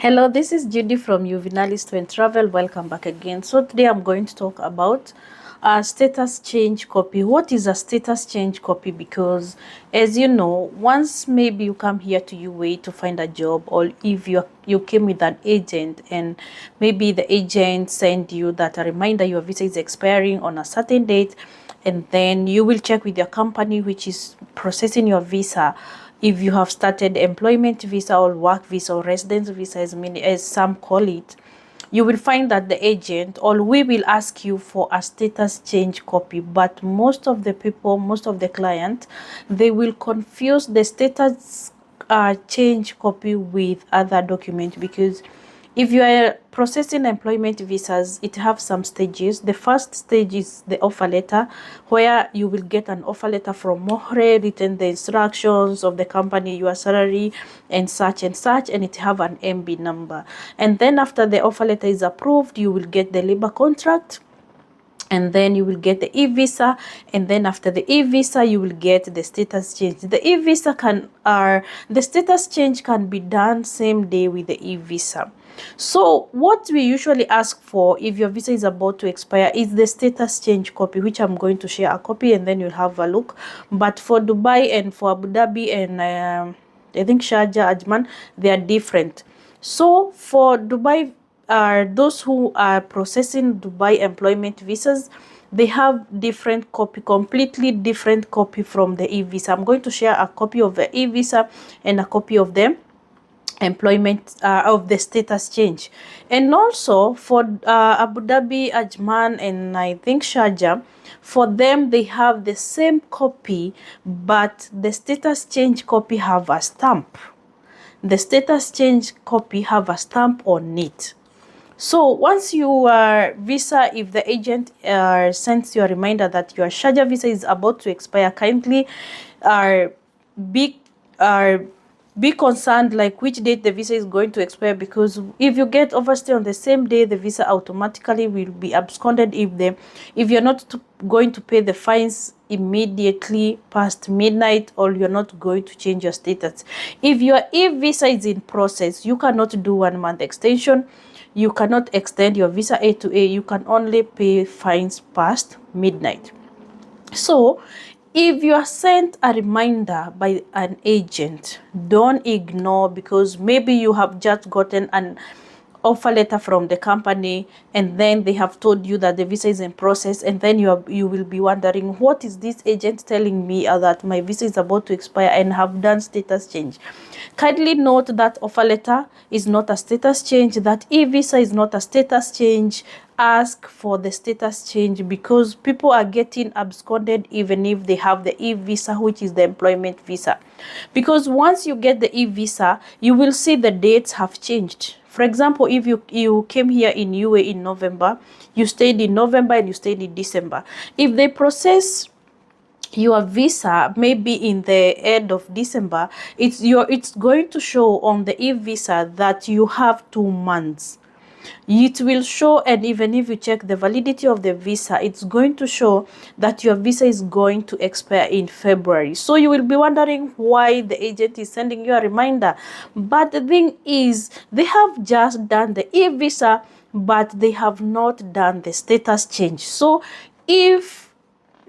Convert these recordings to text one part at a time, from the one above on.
Hello, this is Judy from Juvenalis to Travel. Welcome back again. So today I'm going to talk about status change copy. What is a status change copy? Because as you know, once maybe you come here to UAE to find a job, or if you came with an agent and maybe the agent sent you that a reminder your visa is expiring on a certain date, and then you will check with your company which is processing your visa if you have started employment visa or work visa or residence visa, as some call it. You will find that the agent or we will ask you for a status change copy, but most of the people, most of the client, they will confuse the status change copy with other document. Because if you are processing employment visas, it have some stages. The first stage is the offer letter, where you will get an offer letter from Mohre, written the instructions of the company, your salary, and such, and it have an MB number. And then after the offer letter is approved, you will get the labor contract, and then you will get the e-visa, and then after the e-visa you will get the status change. The e-visa the status change can be done same day with the e-visa. So what we usually ask for if your visa is about to expire is the status change copy, which I'm going to share a copy and then you'll have a look. But for Dubai and for Abu Dhabi and I think Sharjah, Ajman, they are different. So for Dubai, are those who are processing Dubai employment visas, they have different copy, completely different copy from the e-visa. I'm going to share a copy of the e-visa and a copy of them employment of the status change. And also for Abu Dhabi, Ajman, and I think Sharjah, for them they have the same copy, but the status change copy have a stamp. The status change copy have a stamp on it. So once your visa, if the agent sends you a reminder that your Sharjah visa is about to expire, kindly be uh, be concerned like which date the visa is going to expire, because if you get overstay on the same day, the visa automatically will be absconded if you're not going to pay the fines immediately past midnight, or you're not going to change your status. If your e-visa is in process, you cannot do 1 month extension. You cannot extend your visa A to A. You can only pay fines past midnight. So if you are sent a reminder by an agent, don't ignore, because maybe you have just gotten an offer letter from the company and then they have told you that the visa is in process, and then you will be wondering, what is this agent telling me that my visa is about to expire and have done status change. Kindly note that offer letter is not a status change, that e-visa is not a status change. Ask for the status change, because people are getting absconded even if they have the e-visa, which is the employment visa. Because once you get the e-visa, you will see the dates have changed. For example, if you came here in UAE in November, you stayed in November and you stayed in December. If they process your visa maybe in the end of December, it's going to show on the e-visa that you have 2 months. It will show, and even if you check the validity of the visa, it's going to show that your visa is going to expire in February. So you will be wondering why the agent is sending you a reminder. But the thing is, they have just done the e-visa, but they have not done the status change. So if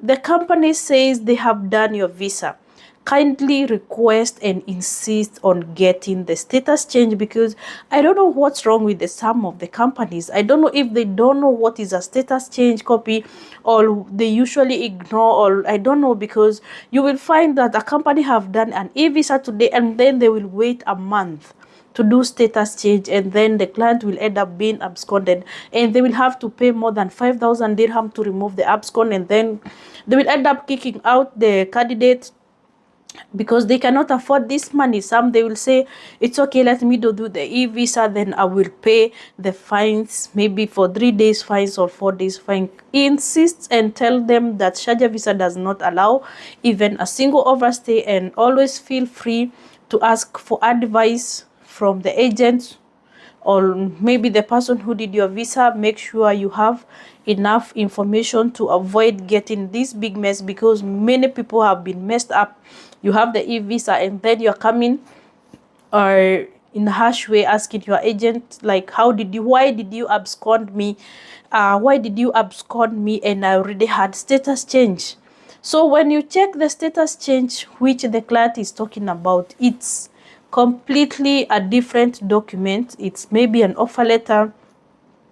the company says they have done your visa, kindly request and insist on getting the status change, because I don't know what's wrong with some of the companies. I don't know if they don't know what is a status change copy, or they usually ignore, or I don't know, because you will find that a company have done an e-visa today and then they will wait a month to do status change, and then the client will end up being absconded, and they will have to pay more than 5,000 dirham to remove the abscond, and then they will end up kicking out the candidate because they cannot afford this money. Some, they will say, it's okay, let me do the e-visa, then I will pay the fines, maybe for 3 days fines or 4 days fine. Insist and tell them that Sharjah visa does not allow even a single overstay, and always feel free to ask for advice from the agent or maybe the person who did your visa. Make sure you have enough information to avoid getting this big mess, because many people have been messed up. You have the e-visa and then you're coming or in a harsh way, asking your agent, like, why did you abscond me? Why did you abscond me? And I already had status change. So when you check the status change which the client is talking about, it's completely a different document. It's maybe an offer letter,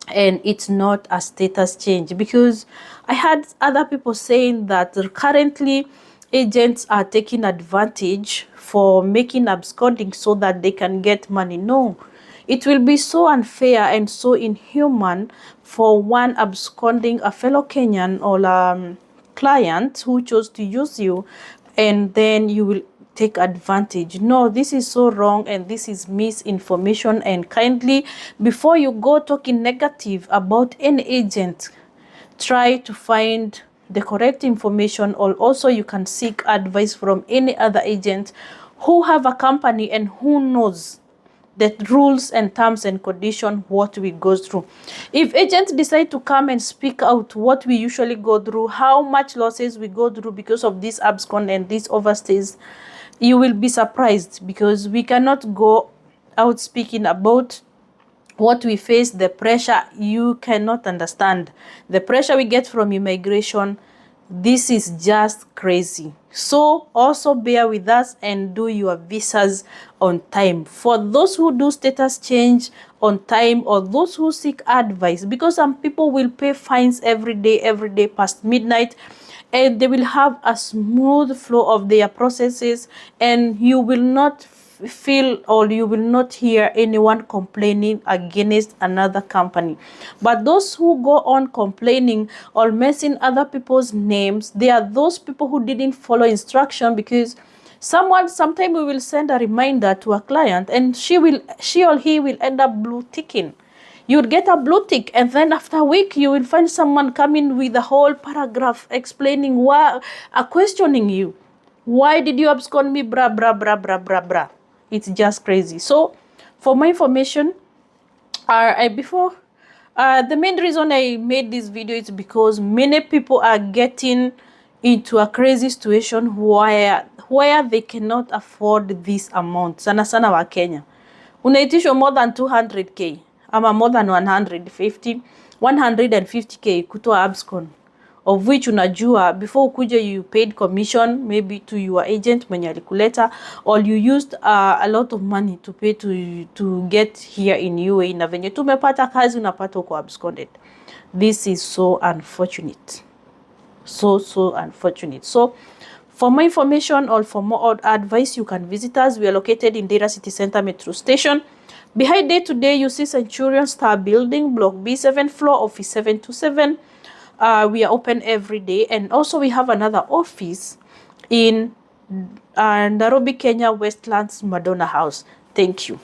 and it's not a status change, because I had other people saying that currently agents are taking advantage for making absconding so that they can get money. No, it will be so unfair and so inhuman for one absconding a fellow Kenyan or client who chose to use you, and then you will take advantage. No, this is so wrong, and this is misinformation. And kindly, before you go talking negative about any agent, try to find the correct information, or also you can seek advice from any other agent who have a company and who knows the rules and terms and condition what we go through. If agents decide to come and speak out what we usually go through, how much losses we go through because of this abscond and these overstays, you will be surprised, because we cannot go out speaking about what we face, the pressure. You cannot understand the pressure we get from immigration. This is just crazy. So also bear with us and do your visas on time. For those who do status change on time, or those who seek advice, because some people will pay fines every day past midnight, and they will have a smooth flow of their processes, and you will not feel, or you will not hear anyone complaining against another company. But those who go on complaining or messing other people's names, they are those people who didn't follow instruction, because sometime we will send a reminder to a client, and she or he will end up blue ticking. You would get a blue tick, and then after a week you will find someone coming with a whole paragraph explaining why, questioning you. Why did you abscond me? Bra bra bra bra bra bra. It's just crazy. So for my information, the main reason I made this video is because many people are getting into a crazy situation where they cannot afford this amount. Sana sana wa Kenya. Unaitishwa more than 200k ama more than 150k kutoa abscond, of which unajua before ukuje you paid commission maybe to your agent mwenye alikuleta, or you used a lot of money to pay to get here in UAE, na venye tumepata kazi unapata uko absconded. This is so unfortunate, so unfortunate. So for more information or for more advice, you can visit us. We are located in Dera City Center Metro Station. Behind Day Today, you see Centurion Star Building, Block B, 7th floor, Office 727. We are open every day. And also we have another office in Nairobi, Kenya, Westlands, Madonna House. Thank you.